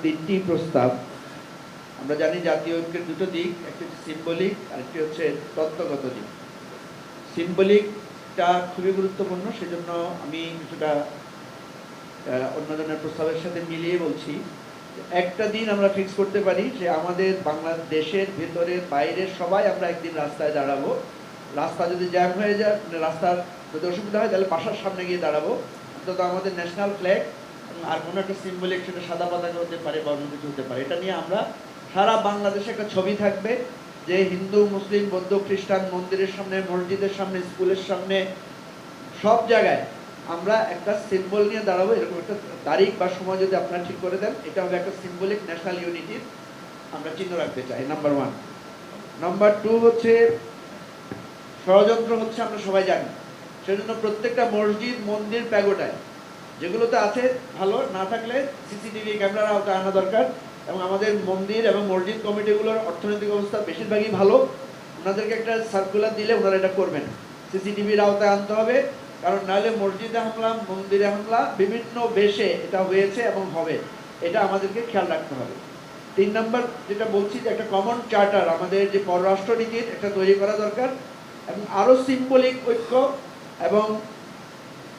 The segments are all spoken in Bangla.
তিনটি প্রস্তাব। আমরা জানি জাতীয় ঐক্যের দুটো দিক, একটি হচ্ছে সিম্বলিক আর একটি হচ্ছে তত্ত্বগত দিক। সিম্বলিকটা খুবই গুরুত্বপূর্ণ, সেজন্য আমি কিছুটা অন্যজনের প্রস্তাবের সাথে মিলিয়ে বলছি। একটা দিন আমরা ফিক্স করতে পারি যে আমাদের বাংলাদেশের ভেতরের বাইরের সবাই আমরা একদিন রাস্তায় দাঁড়াবো। রাস্তা যদি জ্যাম হয়ে যায়, রাস্তার যদি অসুবিধা হয়, তাহলে বাসার সামনে গিয়ে দাঁড়াবো। অন্তত আমাদের ন্যাশনাল ফ্ল্যাগ আর কোনো একটা সিম্বলিক, সেটা সাদা পতাকা হতে পারে বা অন্য কিছু হতে পারে, এটা নিয়ে আমরা সারা বাংলাদেশে একটা ছবি থাকবে যে হিন্দু, মুসলিম, বৌদ্ধ, খ্রিস্টান মন্দিরের সামনে, মসজিদের সামনে, স্কুলের সামনে, সব জায়গায় আমরা একটা সিম্বল নিয়ে দাঁড়াবো। এরকম একটা তারিখ বা সময় যদি আপনারা ঠিক করে দেন, এটা হবে একটা সিম্বলিক ন্যাশনাল ইউনিটির আমরা চিহ্ন রাখতে চাই, নাম্বার 1। নাম্বার 2 হচ্ছে ষড়যন্ত্র হচ্ছে আমরা সবাই জানি, সেজন্য প্রত্যেকটা মসজিদ, মন্দির, প্যাগোডায় যেগুলোতে আছে ভালো, না থাকলে সিসিটিভি ক্যামেরার আওতায় আনা দরকার। এবং আমাদের মন্দির এবং মসজিদ কমিটিগুলোর অর্থনৈতিক অবস্থা বেশিরভাগই ভালো, ওনাদেরকে একটা সার্কুলার দিলে ওনারা এটা করবেন, সিসিটিভির আওতায় আনতে হবে। কারণ নাহলে মসজিদে হামলা, মন্দিরে হামলা, বিভিন্ন বেশে এটা হয়েছে এবং হবে, এটা আমাদেরকে খেয়াল রাখতে হবে। 3 নম্বর যেটা বলছি, যে একটা কমন চার্টার আমাদের যে পররাষ্ট্রনীতির একটা তৈরি করা দরকার, এবং আরও সিম্বলিক ঐক্য, এবং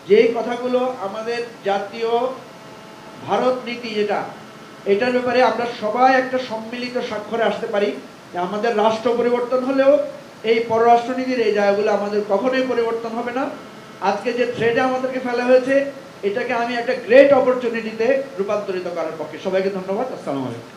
যেই কথাগুলো আমাদের জাতীয় ভারত নীতি যেটা, এটার ব্যাপারে আমরা সবাই একটা সম্মিলিত স্বাক্ষরে আসতে পারি যে আমাদের রাষ্ট্র পরিবর্তন হলেও এই পররাষ্ট্রনীতির এই জায়গাগুলো আমাদের কখনোই পরিবর্তন হবে না। আজকে যে থ্রেডে আমাদেরকে ফেলা হয়েছে, এটাকে আমি একটা গ্রেট অপরচুনিটিতে রূপান্তরিত করার পক্ষে। সবাইকে ধন্যবাদ। আসসালামু আলাইকুম।